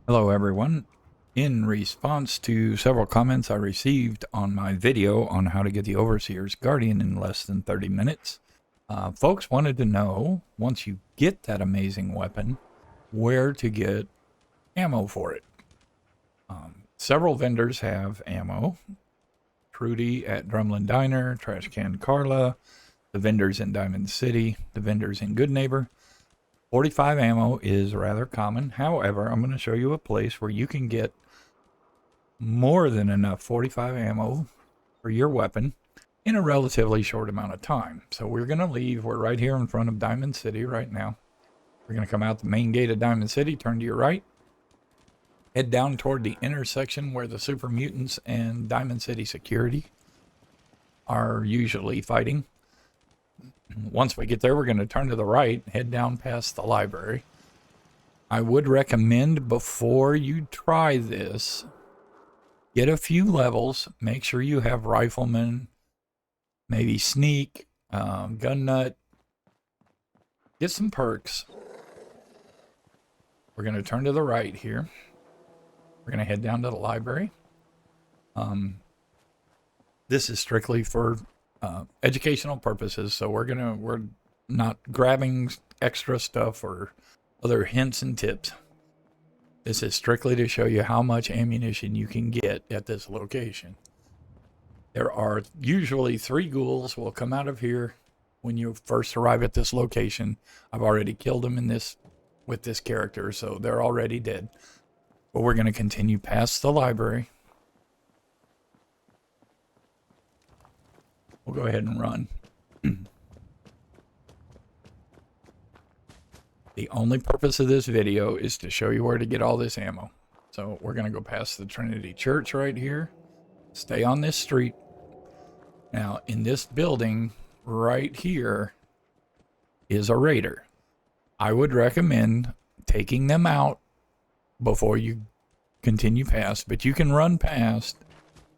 Hello everyone. In response to several comments I received on my video on how to get the Overseer's Guardian in less than 30 minutes, folks wanted to know, once you get that amazing weapon, where to get ammo for it. Several vendors have ammo. Trudy at Drumlin Diner, Trash Can Carla, the vendors in Diamond City, the vendors in Good Neighbor. 45 ammo is rather common. However, I'm going to show you a place where you can get more than enough 45 ammo for your weapon in a relatively short amount of time. So we're going to leave. We're right here in front of Diamond City right now. We're going to come out the main gate of Diamond City, turn to your right, head down toward the intersection where the Super Mutants and Diamond City Security are usually fighting. Once we get there, we're going to turn to the right, head down past the library. I would recommend, before you try this, get a few levels. Make sure you have rifleman, maybe sneak, gun nut. Get some perks. We're going to turn to the right here. We're going to head down to the library. This is strictly for educational purposes, so we're not grabbing extra stuff or other hints and tips. This is strictly to show you how much ammunition you can get at this location. There are usually 3 ghouls will come out of here when you first arrive at this location. I've already killed them with this character, so they're already dead. But we're going to continue past the library. We'll go ahead and run. The only purpose of this video is to show you where to get all this ammo. So we're going to go past the Trinity Church right here. Stay on this street. Now, in this building right here is a raider. I would recommend taking them out before you continue past, but you can run past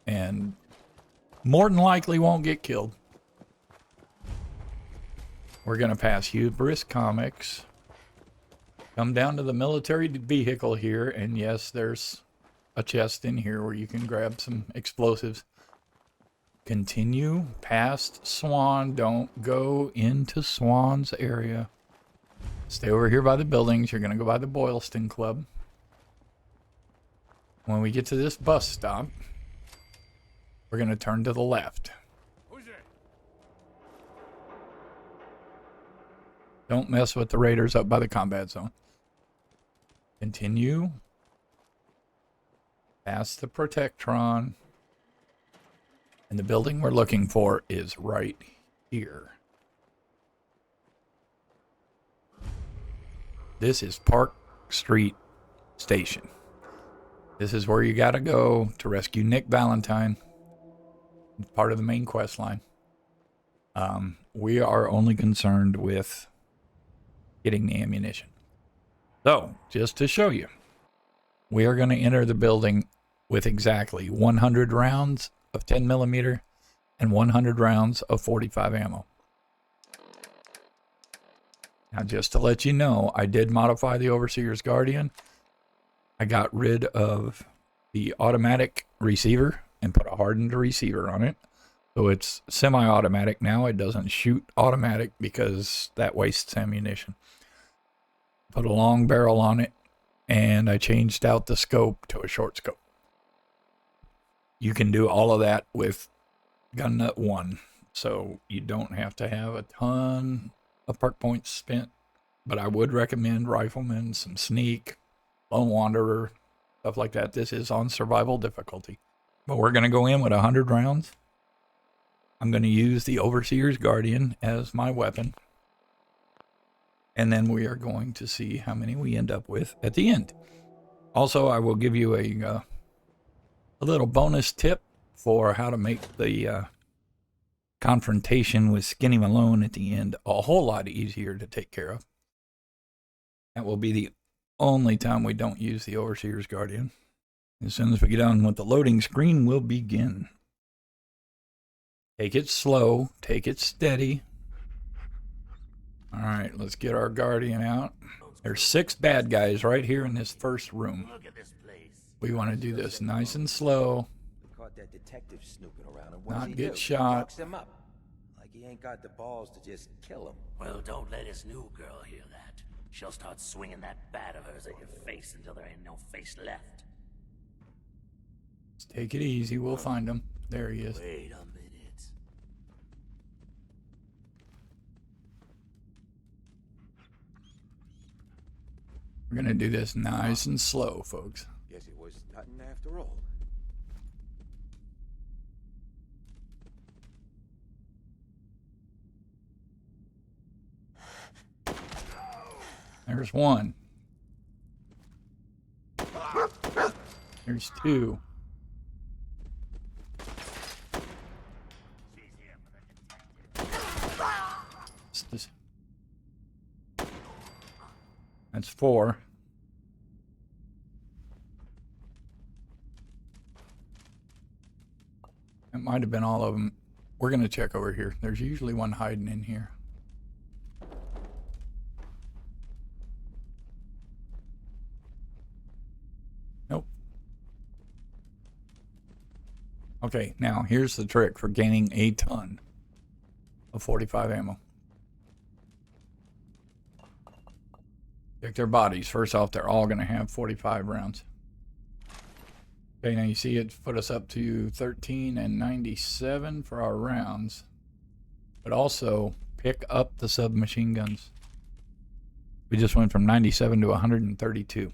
and more than likely won't get killed. We're going to pass Hubris Comics. Come down to the military vehicle here, and yes, there's a chest in here where you can grab some explosives. Continue past Swan. Don't go into Swan's area. Stay over here by the buildings. You're going to go by the Boylston Club. When we get to this bus stop, we're going to turn to the left. Don't mess with the raiders up by the combat zone. Continue past the Protectron. And the building we're looking for is right here. This is Park Street Station. This is where you got to go to rescue Nick Valentine. It's part of the main quest line. We are only concerned with getting the ammunition. So, just to show you, we are going to enter the building with exactly 100 rounds of 10 millimeter and 100 rounds of 45 ammo. Now, just to let you know, I did modify the Overseer's Guardian. I got rid of the automatic receiver and put a hardened receiver on it. So it's semi-automatic now. It doesn't shoot automatic because that wastes ammunition. Put a long barrel on it, and I changed out the scope to a short scope. You can do all of that with Gun Nut 1, so you don't have to have a ton of perk points spent, but I would recommend Rifleman, some Sneak, Lone Wanderer, stuff like that. This is on survival difficulty, but we're going to go in with 100 rounds. I'm going to use the Overseer's Guardian as my weapon. And then we are going to see how many we end up with at the end. Also, I will give you a little bonus tip for how to make the confrontation with Skinny Malone at the end a whole lot easier to take care of. That will be the only time we don't use the Overseer's Guardian. As soon as we get done with the loading screen, we'll begin. Take it slow, take it steady. All right, let's get our Guardian out. There's 6 bad guys right here in this first room. Look at this place. We want to do this nice and slow. We caught that detective snooping around, and Not what's he get do? shot. Locks him up. Like he ain't got the balls to just kill him. Well, don't let his new girl hear that. She'll start swinging that bat of hers at your face until there ain't no face left. Just take it easy. We'll find him. There he is. Wait a minute. We're going to do this nice and slow, folks. Guess it was nothing after all. There's 1. There's 2. That's 4. That might have been all of them. We're going to check over here. There's usually one hiding in here. Nope. Okay, now here's the trick for gaining a ton of 45 ammo. Check their bodies. First off, they're all going to have 45 rounds. Okay, now you see it put us up to 13 and 97 for our rounds. But also, pick up the submachine guns. We just went from 97 to 132.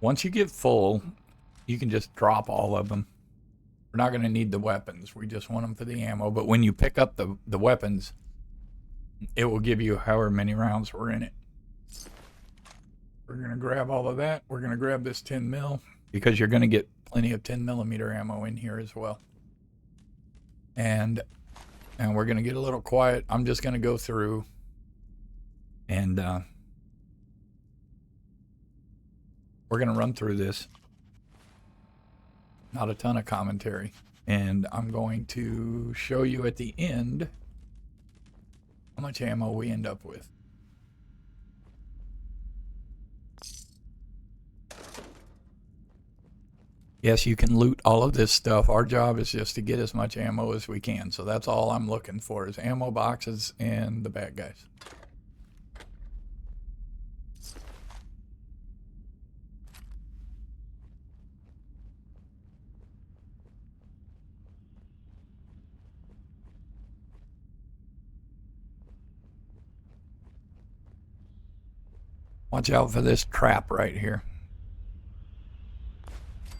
Once you get full, you can just drop all of them. We're not going to need the weapons. We just want them for the ammo. But when you pick up the weapons, it will give you however many rounds were in it. We're going to grab all of that. We're going to grab this 10 mil because you're going to get plenty of 10 millimeter ammo in here as well. And we're going to get a little quiet. I'm just going to go through and we're going to run through this. Not a ton of commentary. And I'm going to show you at the end how much ammo we end up with. Yes, you can loot all of this stuff. Our job is just to get as much ammo as we can. So that's all I'm looking for is ammo boxes and the bad guys. Watch out for this trap right here.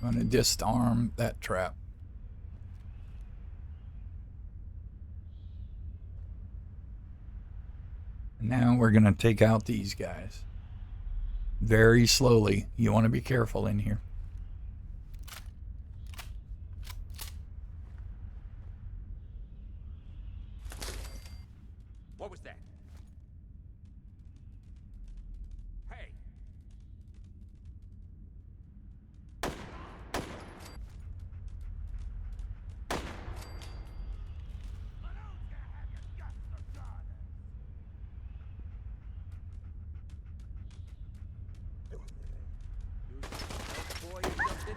I'm going to disarm that trap. And now we're going to take out these guys. Very slowly. You want to be careful in here. What was that? Hey! Boy or something?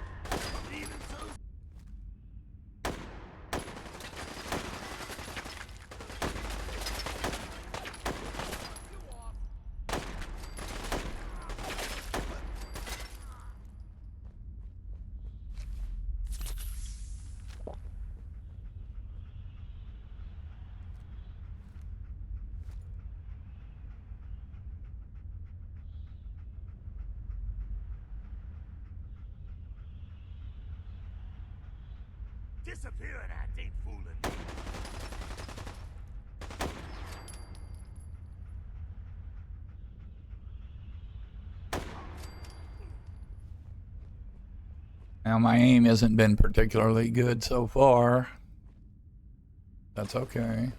Disappearing act ain't fooling me. Now my aim hasn't been particularly good so far. That's okay.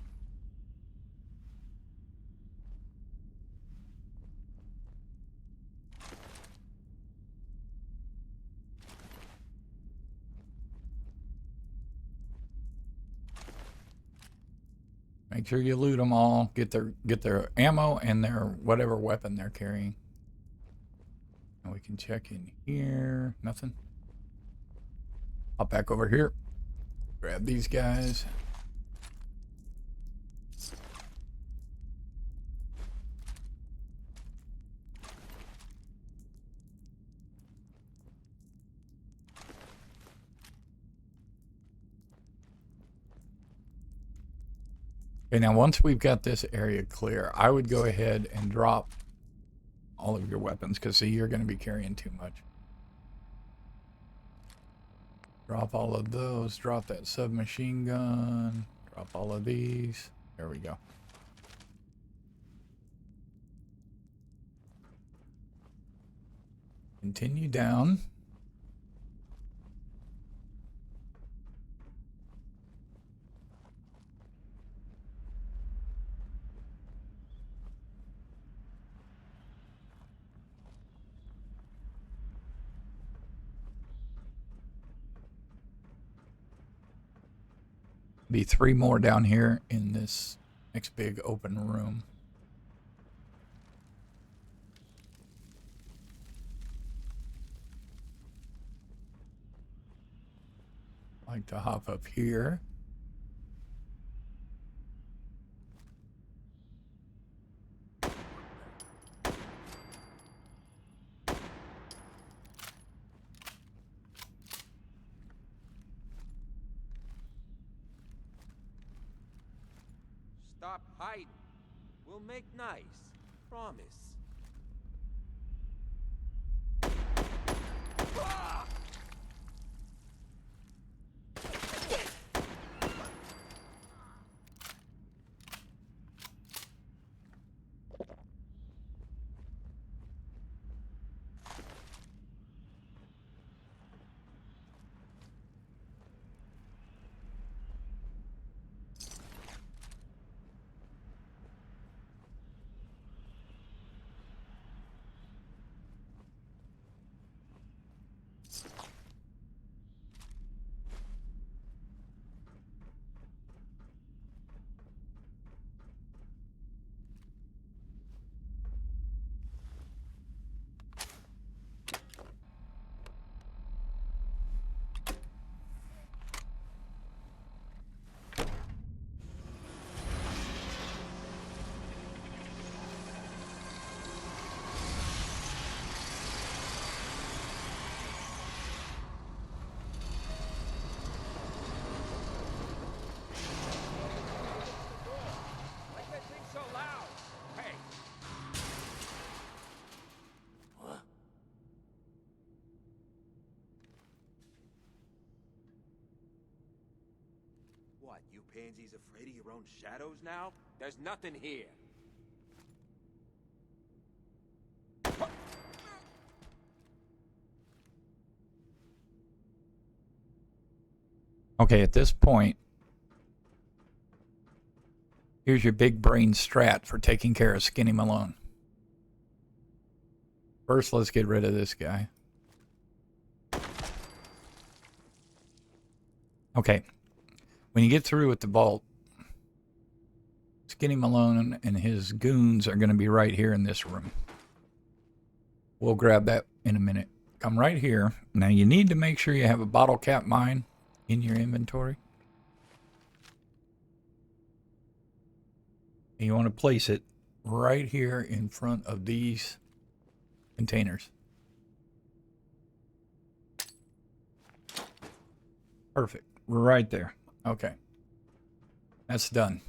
Make sure you loot them all. Get their ammo and their whatever weapon they're carrying. And we can check in here. Nothing. Hop back over here. Grab these guys. Okay, now once we've got this area clear, I would go ahead and drop all of your weapons, because see, you're going to be carrying too much. Drop all of those. Drop that submachine gun. Drop all of these. There we go. Continue down. Be 3 more down here in this next big open room. Like to hop up here. Stop hiding. We'll make nice. Promise. What, you pansies afraid of your own shadows now? There's nothing here. Okay, at this point, here's your big brain strat for taking care of Skinny Malone. First, let's get rid of this guy. Okay. When you get through with the vault, Skinny Malone and his goons are going to be right here in this room. We'll grab that in a minute. Come right here. Now you need to make sure you have a bottle cap mine in your inventory. And you want to place it right here in front of these containers. Perfect. Right there. Okay. That's done.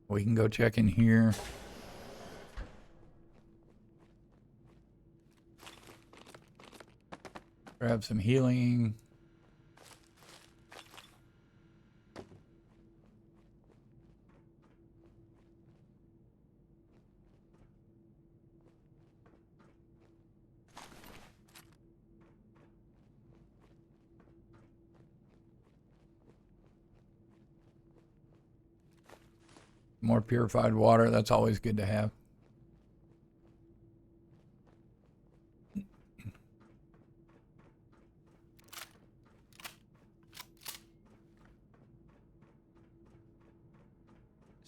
We can go check in here. Grab some healing. More purified water, that's always good to have.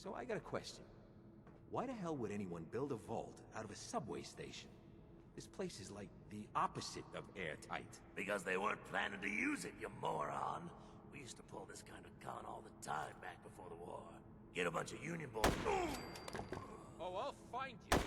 So I got a question. Why the hell would anyone build a vault out of a subway station? This place is like the opposite of airtight. Because they weren't planning to use it, you moron. We used to pull this kind of con all the time back before the war. Get a bunch of Union boys. Oh, I'll find you.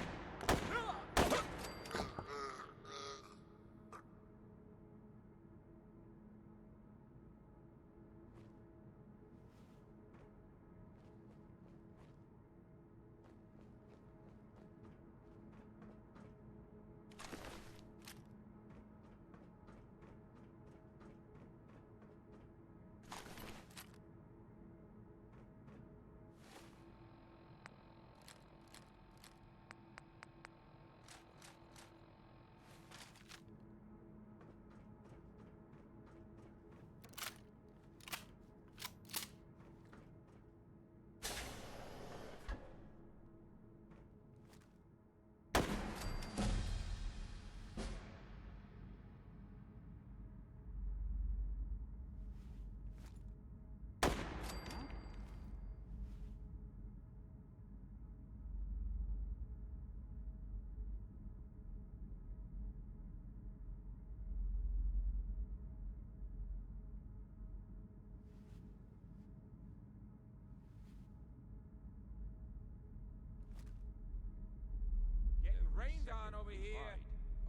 Getting rained on over here.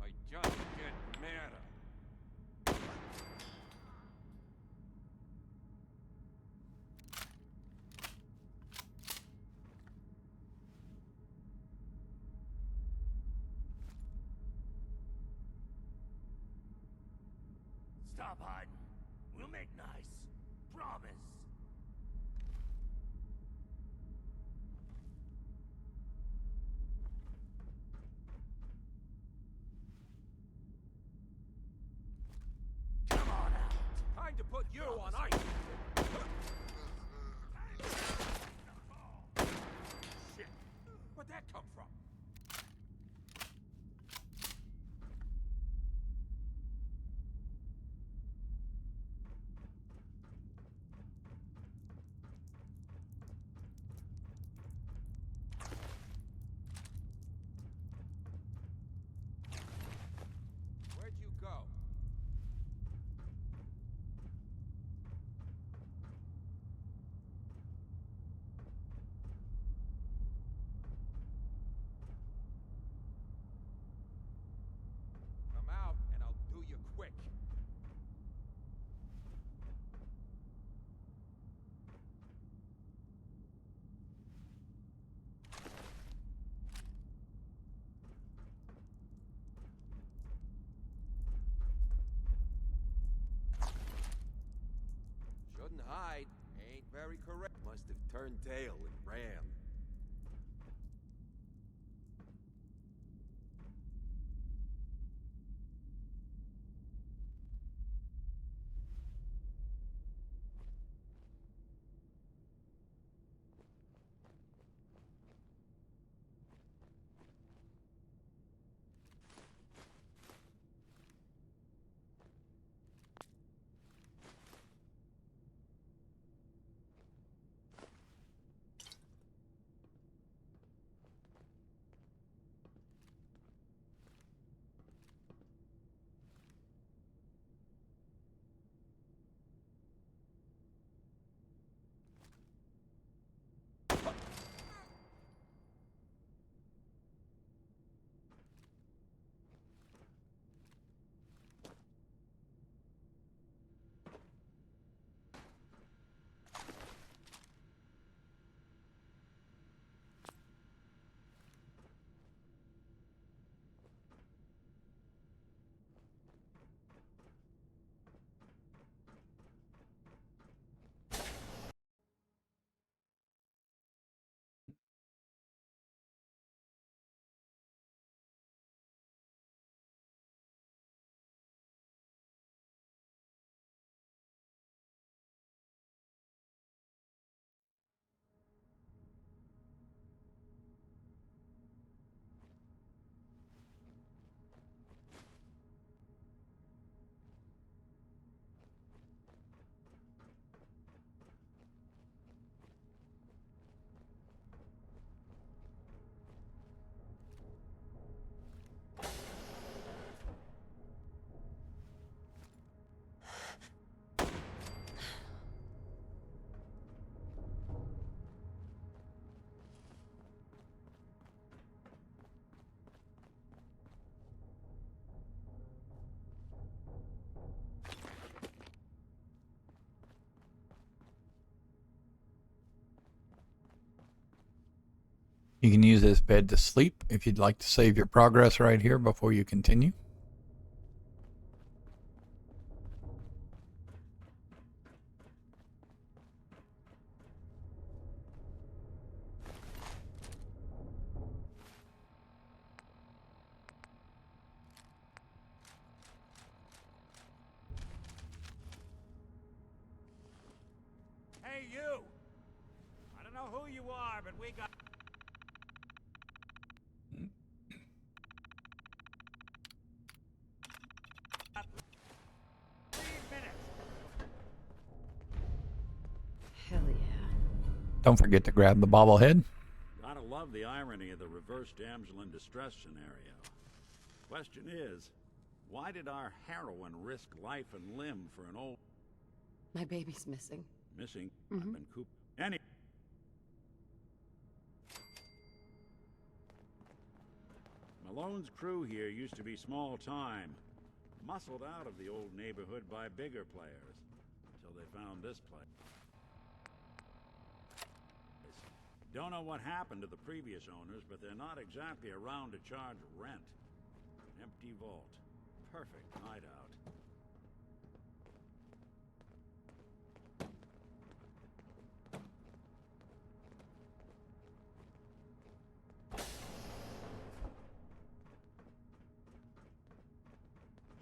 I just get madder. Stop hiding. We'll make nice. Promise. Come on out. Time to put you on ice. Shit. Where'd that come from? Where'd you go? Come out, and I'll do you quick. Shouldn't hide. Ain't very correct. Must have turned tail and ran. You can use this bed to sleep if you'd like to save your progress right here before you continue. Hey, you! I don't know who you are, but we got... Hell yeah. Don't forget to grab the bobblehead. Gotta love the irony of the reverse damsel in distress scenario. Question is, why did our heroine risk life and limb for an old... My baby's missing. Missing? I've been cooped... Any... Malone's crew here used to be small time. Muscled out of the old neighborhood by bigger players. Until they found this place. Don't know what happened to the previous owners, but they're not exactly around to charge rent. An empty vault. Perfect hideout.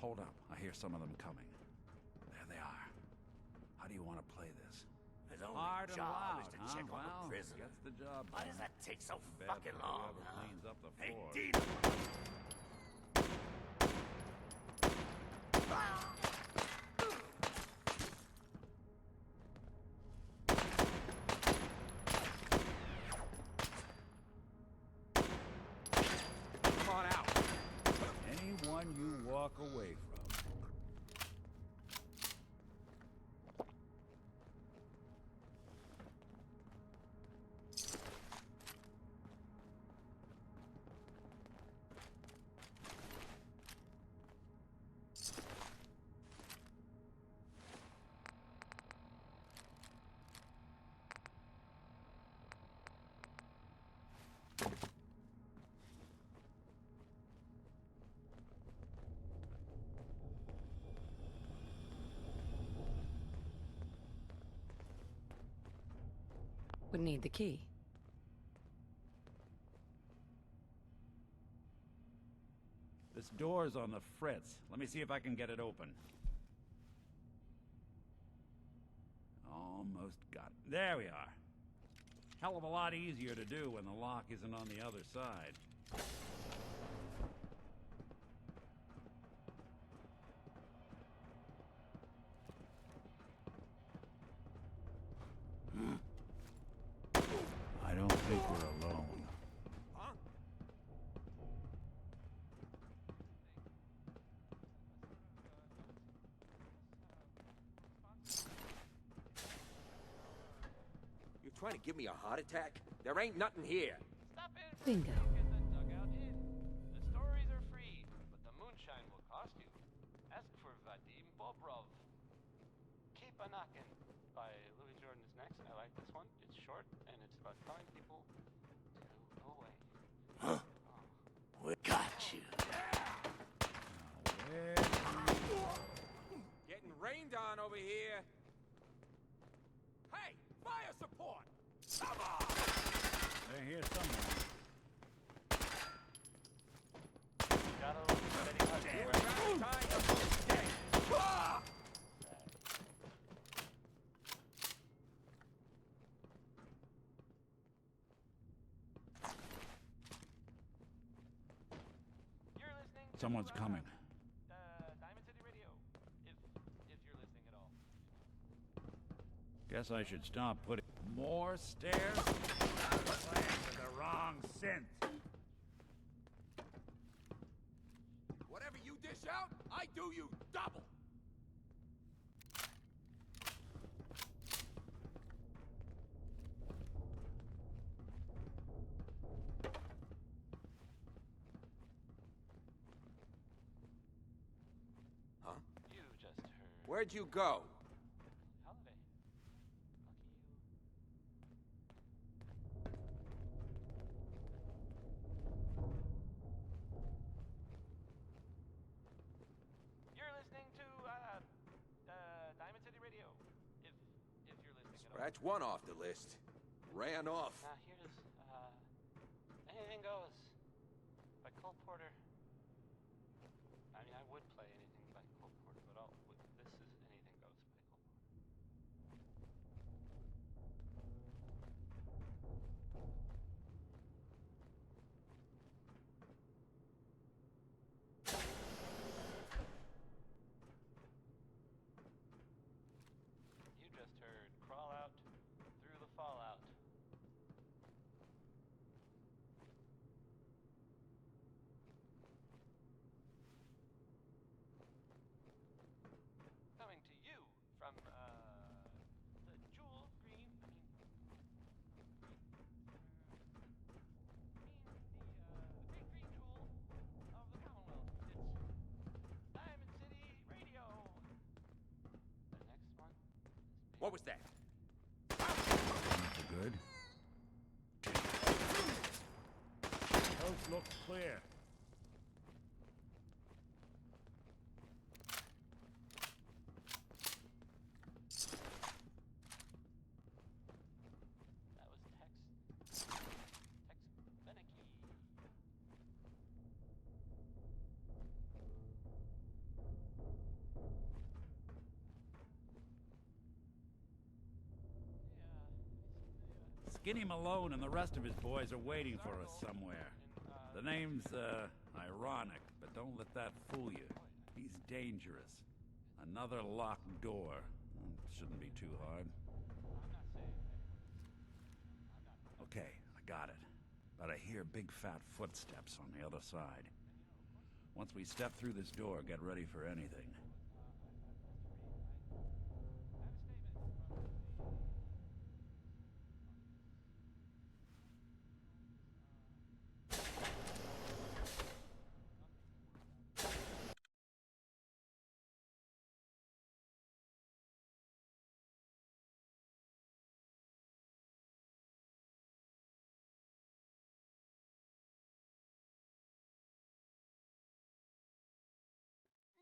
Hold up. I hear some of them coming. There they are. How do you want to play this? His only Hard and job loud, is to huh? check on Well, the prisoner. gets the job Why done. does that take so Bad fucking for long, whoever huh? cleans up the Hey, floor. Dina! Come on out. Anyone you walk away from. Would need the key. This door's on the fritz. Let me see if I can get it open. Almost got it. There we are. Hell of a lot easier to do when the lock isn't on the other side. I don't think we're alone. You trying to give me a heart attack? There ain't nothing here. Stop in for Bingo. a drink at the Dugout Inn. The stories are free, but the moonshine will cost you. Ask for Vadim Bobrov. Keep a Knockin' by Louis Jordan is next. I like this one. It's short, and it's about telling people to go away. Huh? We got you. Getting rained on over here. Hey, fire support! Come on! They're here somewhere. Got a little steady hut We're here. trying to escape. Ah! You're listening to Someone's coming. Diamond City Radio. If you're listening at all. Guess I should stop putting more stairs. Playing with the wrong synth. Whatever you dish out, I do you double. Huh? You just heard. Where'd you go? Holiday. Lucky you. That's one off the list. Ran off. Now here's, Anything Goes by Cole Porter. I mean, I would play anything by Cole Porter, but this is Anything Goes by Cole Porter. You just heard Crawl Out Through the Fallout. Coming to you from, the Jewel Green, the Great Green Jewel of the Commonwealth. It's Diamond City Radio. The next one is What was that? Good. Coast looks clear. That was Tex Beneke. Skinny Malone and the rest of his boys are waiting for us somewhere. The name's, ironic, but don't let that fool you. He's dangerous. Another locked door. Shouldn't be too hard. Okay, I got it. But I hear big fat footsteps on the other side. Once we step through this door, get ready for anything.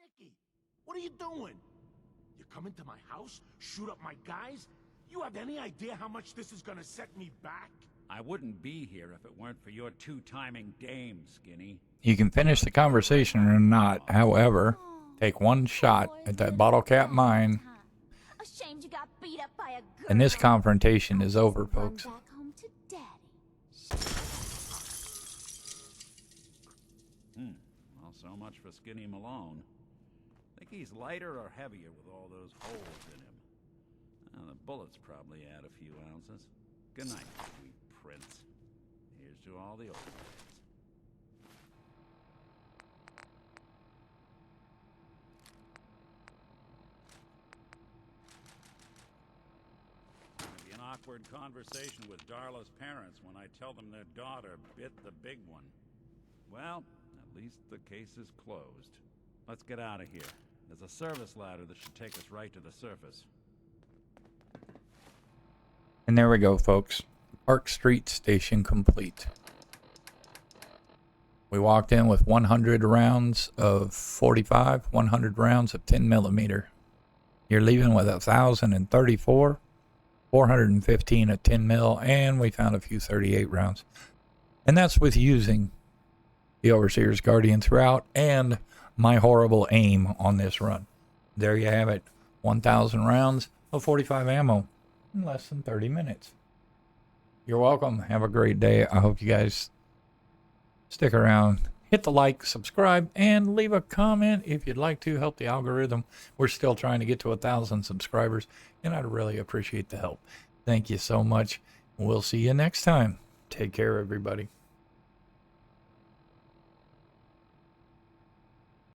Nicky, what are you doing? You come into my house, shoot up my guys? You have any idea how much this is gonna set me back? I wouldn't be here if it weren't for your two-timing dame, Skinny. You can finish the conversation or not. However, take one shot at that bottle cap mine, Ashamed you got beat up by a girl. and this confrontation is over, Run folks. back home to daddy. Well, so much for Skinny Malone. Think he's lighter or heavier with all those holes in him? The bullets probably add a few ounces. Good night, sweet prince. Here's to all the old days. Gonna be an awkward conversation with Darla's parents when I tell them their daughter bit the big one. Well, at least the case is closed. Let's get out of here. There's a service ladder that should take us right to the surface. And there we go, folks. Park Street Station complete. We walked in with 100 rounds of 45, 100 rounds of 10 millimeter. You're leaving with 1,034, 415 at 10 mil, and we found a few 38 rounds. And that's with using the Overseer's Guardian throughout and my horrible aim on this run. There you have it. 1,000 rounds of 45 ammo in less than 30 minutes. You're welcome. Have a great day. I hope you guys stick around. Hit the like, subscribe, and leave a comment if you'd like to help the algorithm. We're still trying to get to 1,000 subscribers, and I'd really appreciate the help. Thank you so much. We'll see you next time. Take care, everybody.